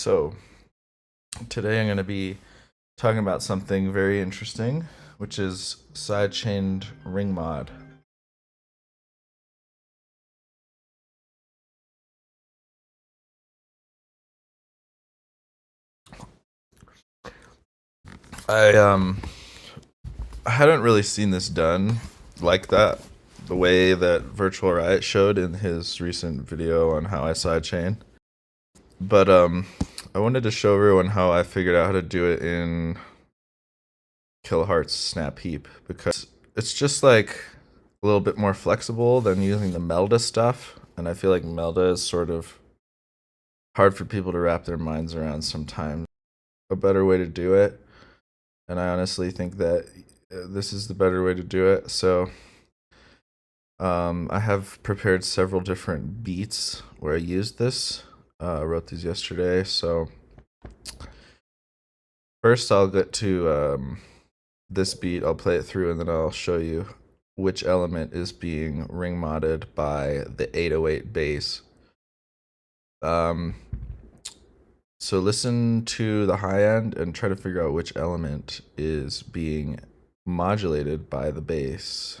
So today I'm going to be talking about something very interesting, which is sidechained Ringmod. I hadn't really seen this done like that, the way that Virtual Riot showed in his recent video on how I sidechain. But I wanted to show everyone how I figured out how to do it in Kilohearts Snapheap, because it's just like a little bit more flexible than using the Melda stuff, and I feel like Melda is sort of hard for people to wrap their minds around sometimes. A better way to do it, and I honestly think that this is the better way to do it. So I have prepared several different beats where I used this. I wrote these yesterday. So first I'll get to this beat. I'll play it through and then I'll show you which element is being ring modded by the 808 bass. So listen to the high end and try to figure out which element is being modulated by the bass.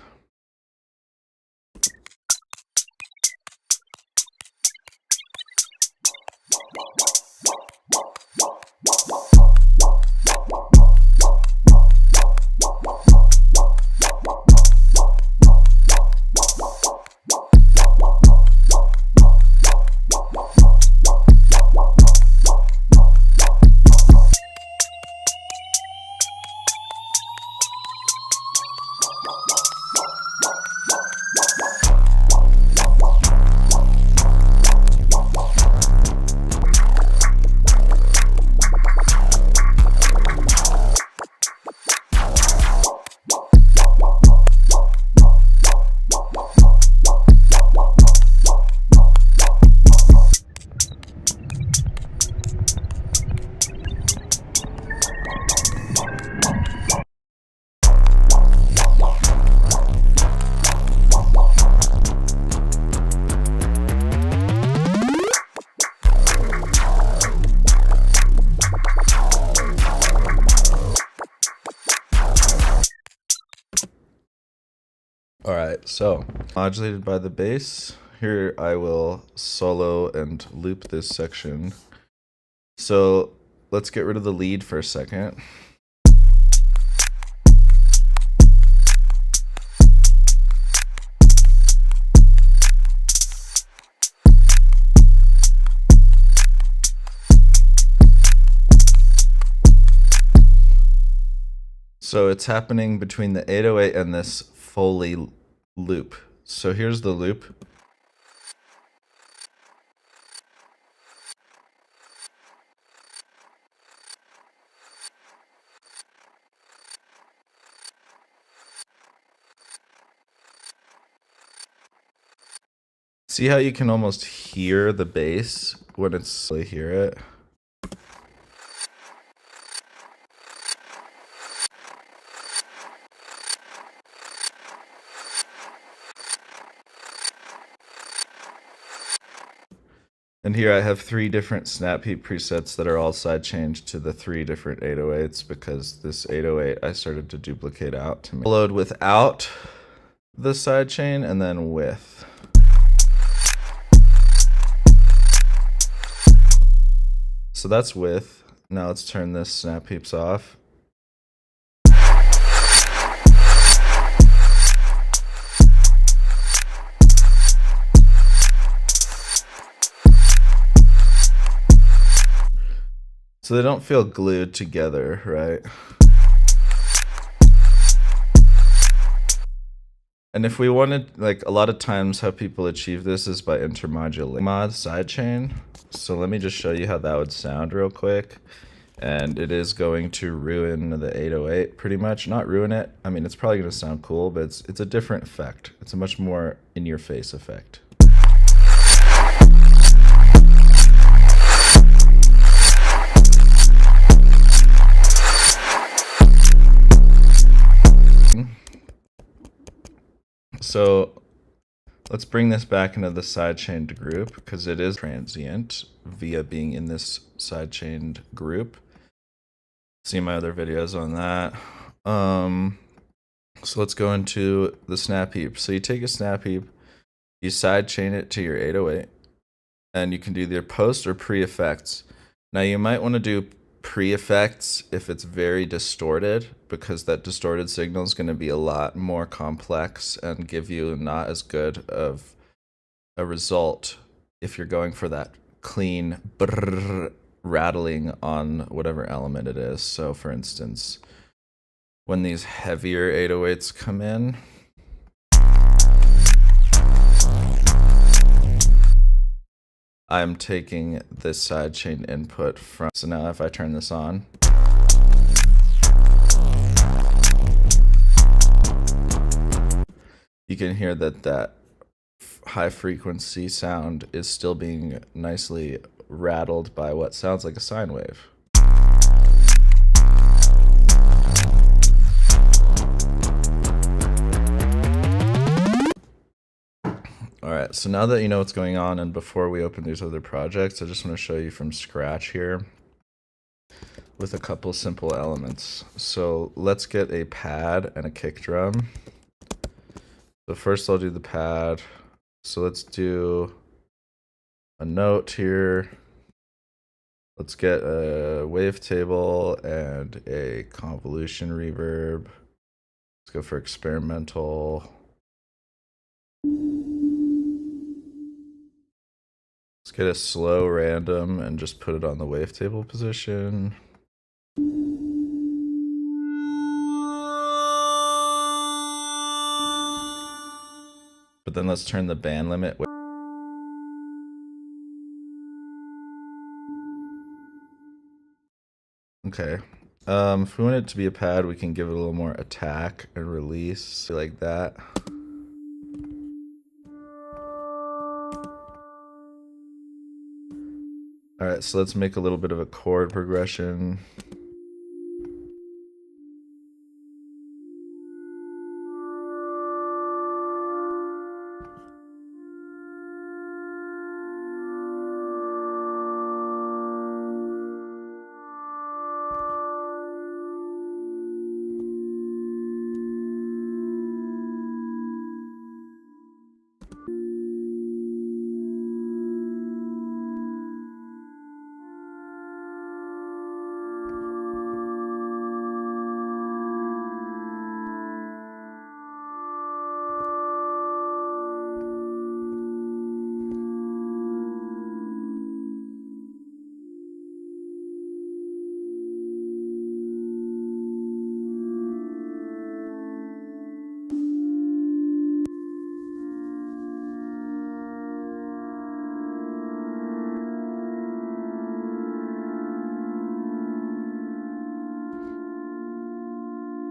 Alright, so modulated by the bass. Here I will solo and loop this section. So let's get rid of the lead for a second. So it's happening between the 808 and this Foley loop. So here's the loop. See how you can almost hear the bass when it's hear it? And here I have 3 different Snapheap presets that are all sidechained to the 3 different 808s, because this 808 I started to duplicate out to load without the sidechain and then with. So that's with. Now let's turn this Snapheaps off. So they don't feel glued together, right? And if we wanted, like a lot of times how people achieve this is by intermodulating mod sidechain. So let me just show you how that would sound real quick. And it is going to ruin the 808 pretty much. Not ruin it. I mean, it's probably going to sound cool, but it's a different effect. It's a much more in-your-face effect. So Let's bring this back into the sidechained group because it is transient via being in this sidechained group. See my other videos on that. So let's go into the Snapheap. So you take a Snapheap, you sidechain it to your 808, and you can do either post or pre-effects. Now you might want to do pre-effects if it's very distorted, because that distorted signal is going to be a lot more complex and give you not as good of a result if you're going for that clean brrr rattling on whatever element it is. So for instance, when these heavier 808s come in, I'm taking this sidechain input from, so now if I turn this on, you can hear that that high frequency sound is still being nicely rattled by what sounds like a sine wave. Alright, so now that you know what's going on, and before we open these other projects, I just want to show you from scratch here with a couple simple elements. So let's get a pad and a kick drum. So first I'll do the pad. So let's do a note here. Let's get a wavetable and a convolution reverb. Let's go for experimental. Let's get a slow random and just put it on the wavetable position. But then let's turn the band limit. Okay. If we want it to be a pad, we can give it a little more attack and release like that. Alright, so let's make a little bit of a chord progression.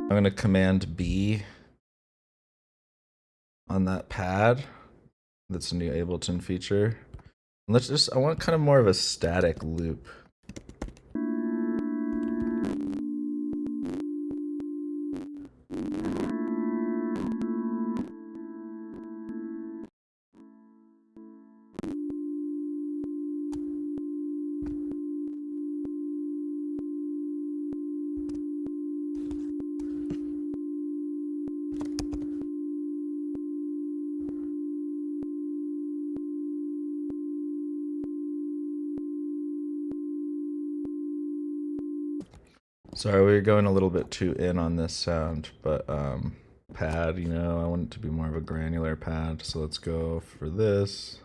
I'm going to command B on that pad. That's a new Ableton feature. And let's just, I want kind of more of a static loop. Sorry, we were going a little bit too in on this sound, but pad, you know, I want it to be more of a granular pad, so let's go for this.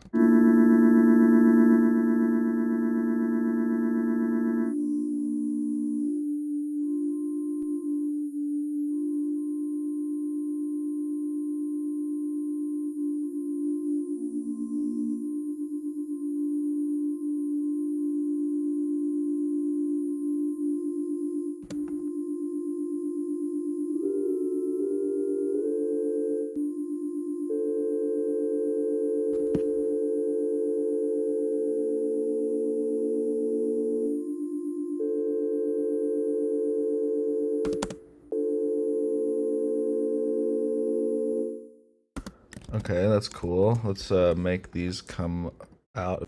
Okay, that's cool. Let's make these come out.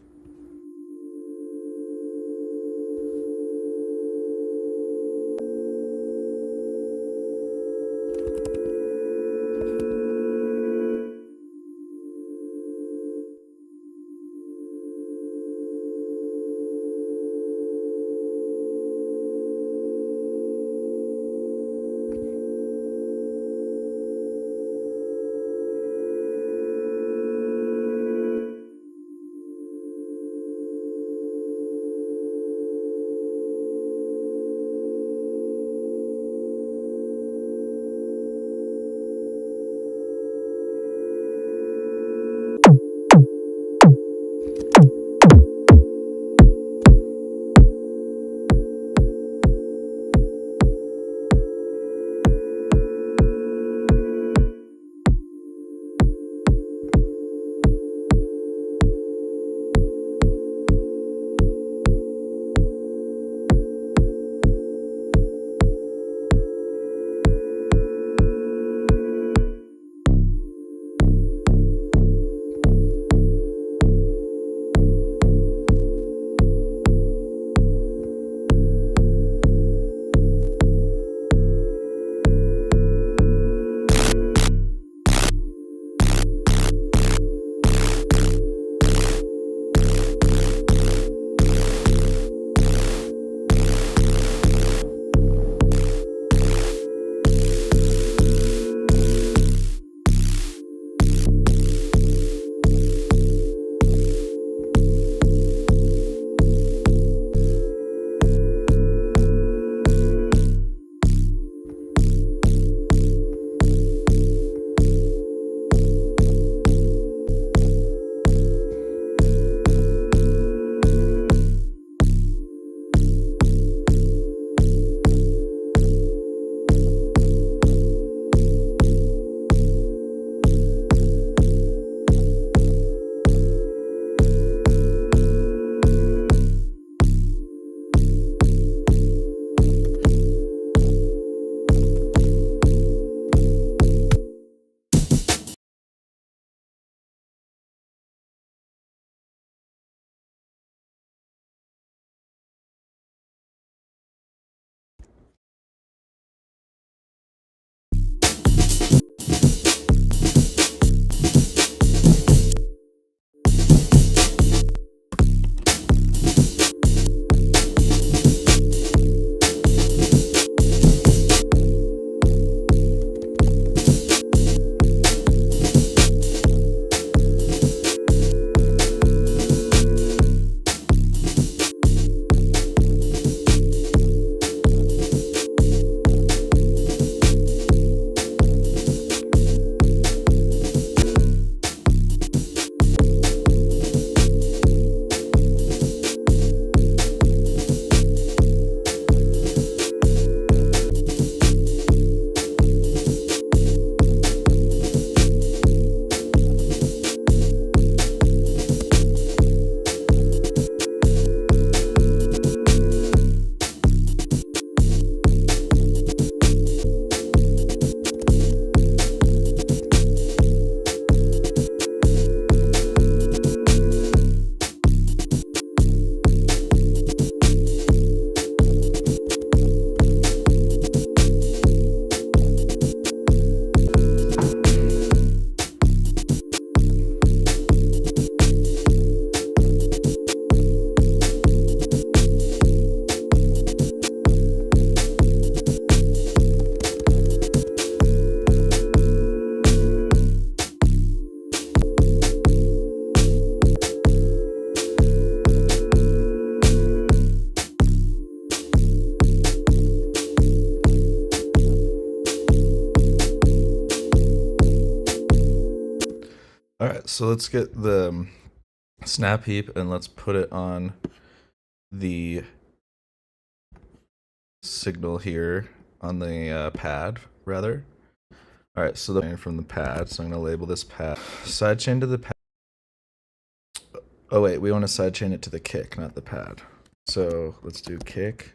All right, so let's get the Snapheap and let's put it on the signal here on the pad, rather. All right, so the from the pad, so I'm gonna label this pad. Sidechain to the pad. Oh wait, we want to sidechain it to the kick, not the pad. So let's do kick,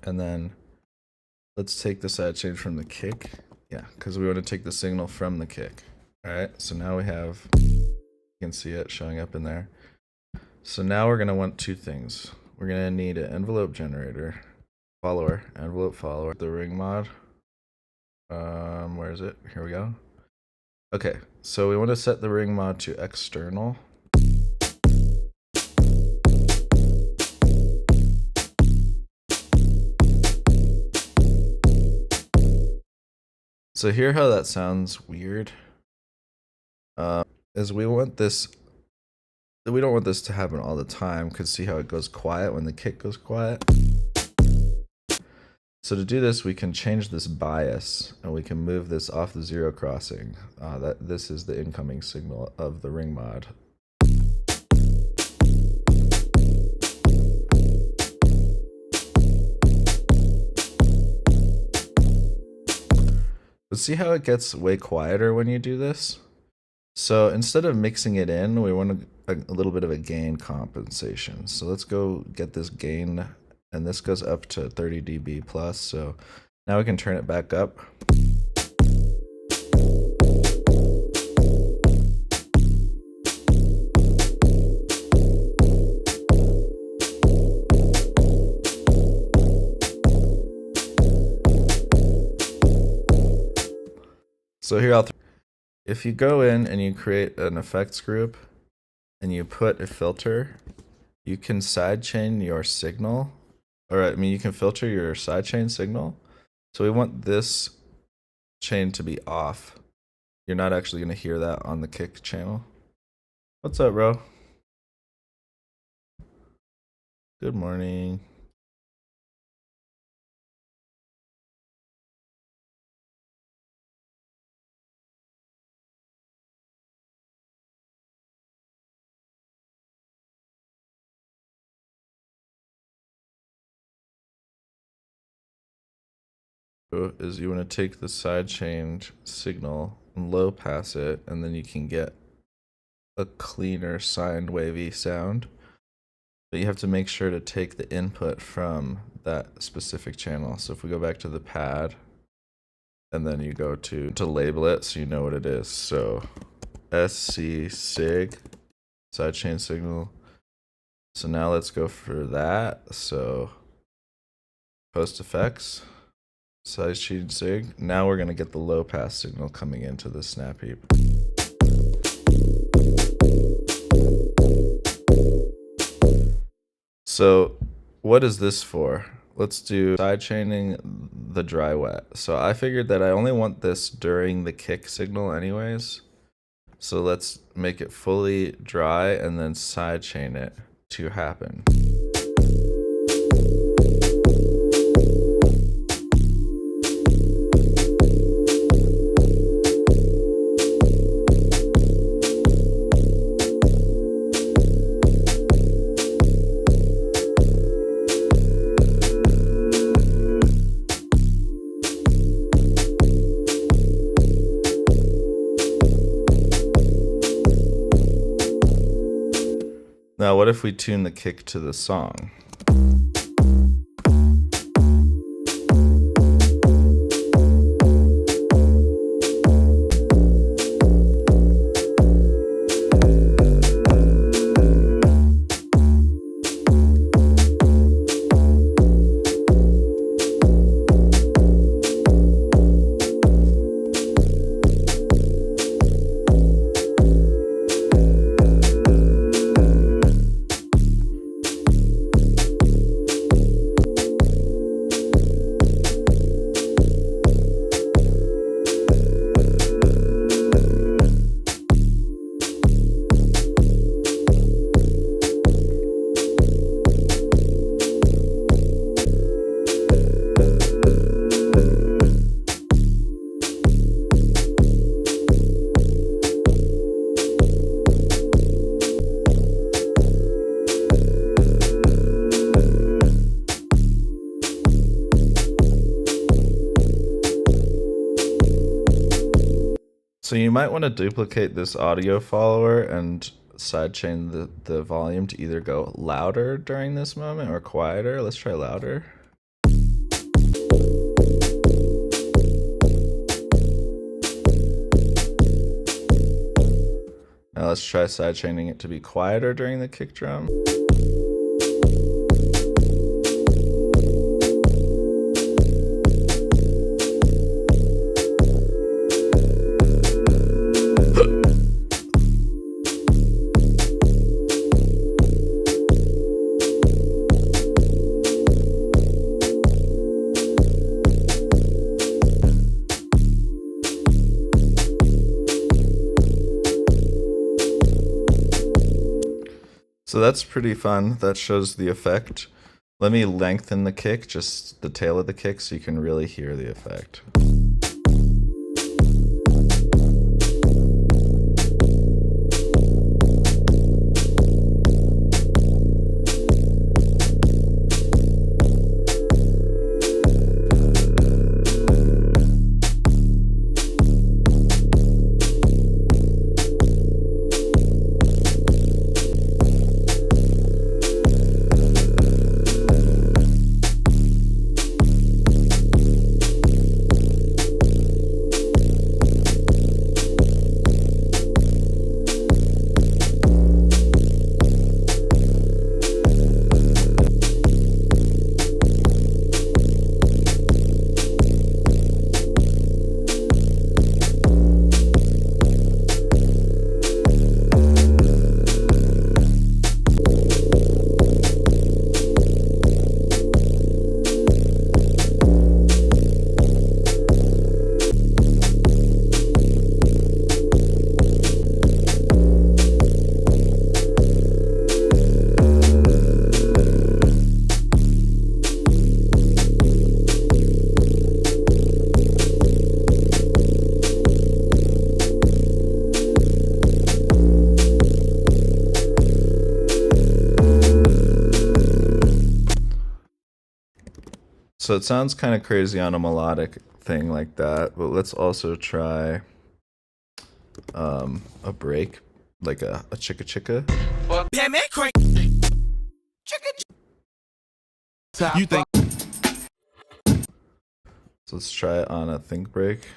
and then let's take the sidechain from the kick. Yeah, because we want to take the signal from the kick. All right, so now we have, you can see it showing up in there. So now we're gonna want two things. We're gonna need an envelope generator, envelope follower, the Ringmod. Where is it? Here we go. Okay, so we want to set the Ringmod to external. So hear how that sounds weird? Is we don't want this to happen all the time, because see how it goes quiet when the kick goes quiet? So to do this, we can change this bias, and we can move this off the zero crossing. This is the incoming signal of the Ringmod. But see how it gets way quieter when you do this? So instead of mixing it in, we want a little bit of a gain compensation. So let's go get this gain, and this goes up to 30 dB plus. So now we can turn it back up. So here if you go in and you create an effects group and you put a filter, you can sidechain your signal, or I mean you can filter your sidechain signal. So we want this chain to be off. You're not actually going to hear that on the kick channel. What's up, bro? Good morning. Is you want to take the sidechain signal and low pass it, and then you can get a cleaner sine wavy sound. But you have to make sure to take the input from that specific channel. So if we go back to the pad, and then you go to label it so you know what it is. So SC sig sidechain signal. So now let's go for that. So post effects. Sidechain sig. Now we're going to get the low pass signal coming into the Snapheap. So what is this for? Let's do sidechaining the dry wet. So I figured that I only want this during the kick signal anyways. So let's make it fully dry and then sidechain it to happen. Now, what if we tune the kick to the song? So you might want to duplicate this audio follower and sidechain the volume to either go louder during this moment or quieter. Let's try louder. Now let's try sidechaining it to be quieter during the kick drum. So that's pretty fun. That shows the effect. Let me lengthen the kick, just the tail of the kick, so you can really hear the effect. So it sounds kind of crazy on a melodic thing like that, but let's also try a break, like a chicka chicka. You think? So let's try it on a think break.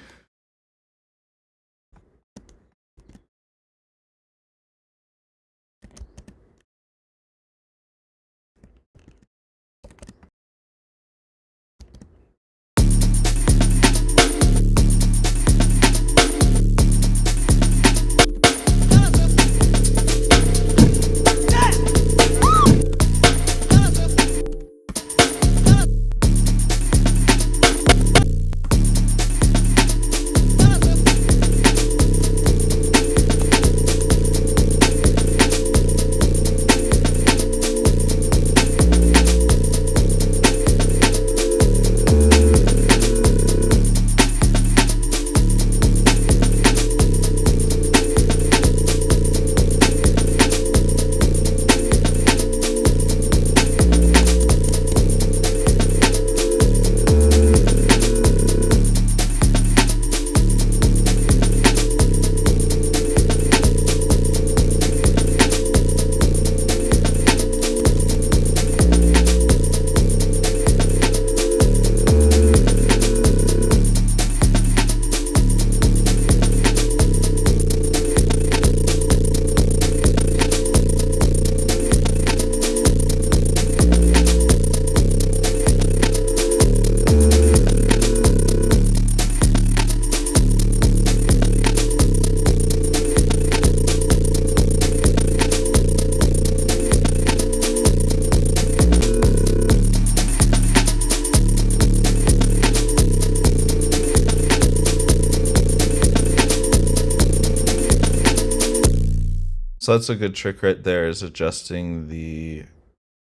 So that's a good trick right there, is adjusting the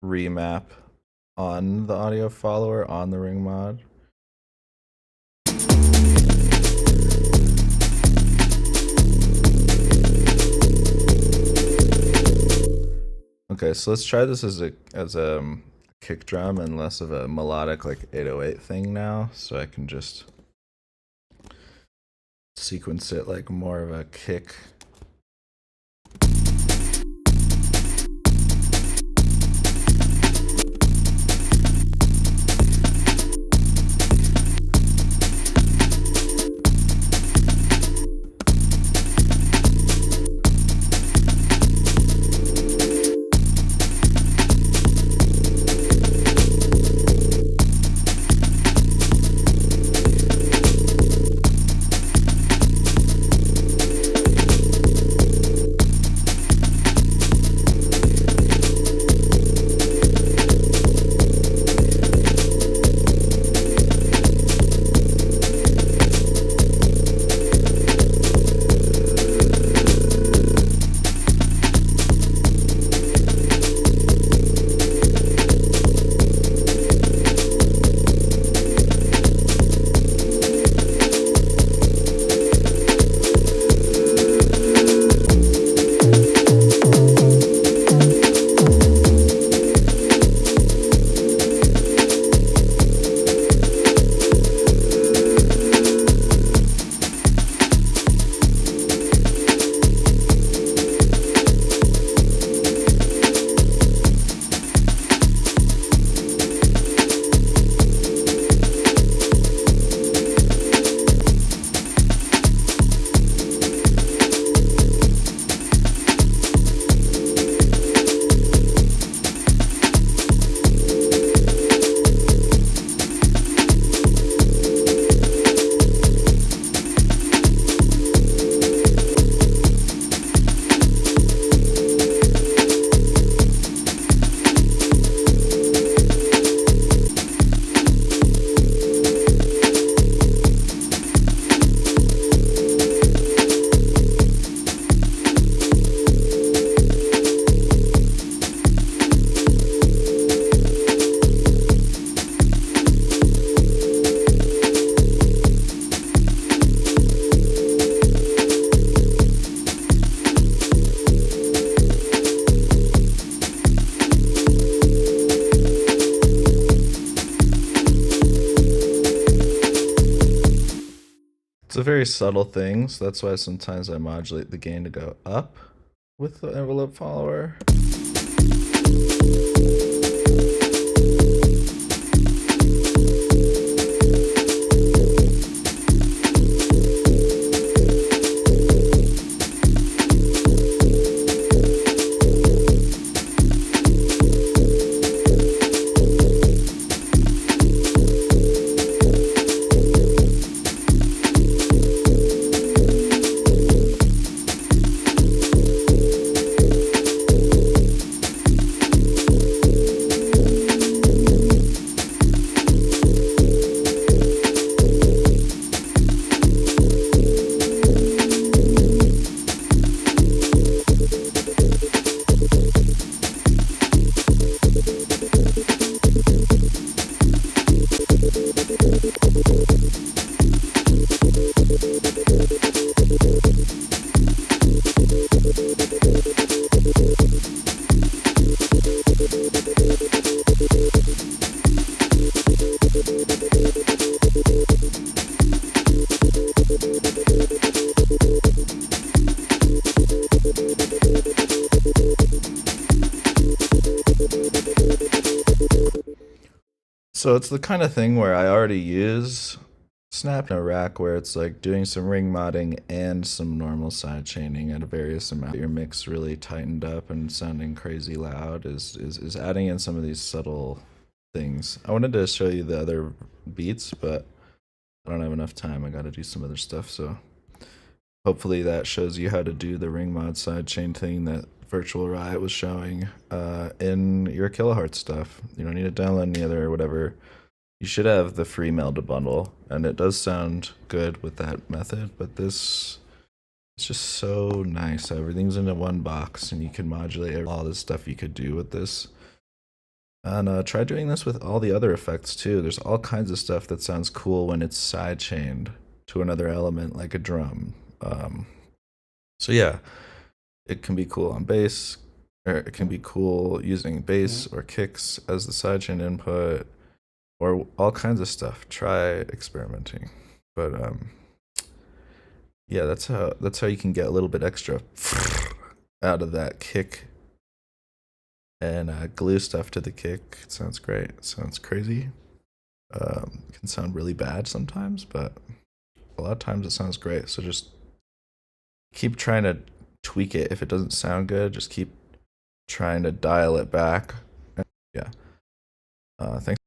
remap on the audio follower on the Ringmod. Okay, so let's try this as a kick drum and less of a melodic like 808 thing now, so I can just sequence it like more of a kick. a very subtle thing, so that's why sometimes I modulate the gain to go up with the envelope follower. So it's the kind of thing where I already use Snap in a rack where it's like doing some ring modding and some normal side chaining at a various amount. Your mix really tightened up and sounding crazy loud is adding in some of these subtle things. I wanted to show you the other beats, but I don't have enough time. I got to do some other stuff. So hopefully that shows you how to do the Ringmod sidechain thing that Virtual Riot was showing in your Kilohearts stuff. You don't need to download any other or whatever. You should have the free Melda bundle, and it does sound good with that method, but this it's just so nice. Everything's in one box, and you can modulate all this stuff you could do with this. And try doing this with all the other effects too. There's all kinds of stuff that sounds cool when it's sidechained to another element like a drum. So yeah, it can be cool on bass, or it can be cool using bass or kicks as the sidechain input, or all kinds of stuff. Try experimenting. But yeah, that's how you can get a little bit extra out of that kick, and glue stuff to the kick. It sounds great. It sounds crazy. It can sound really bad sometimes, but a lot of times it sounds great. So just keep trying to tweak it. If it doesn't sound good, just keep trying to dial it back. Yeah. Thanks.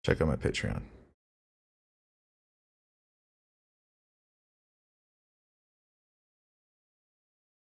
Check out my Patreon.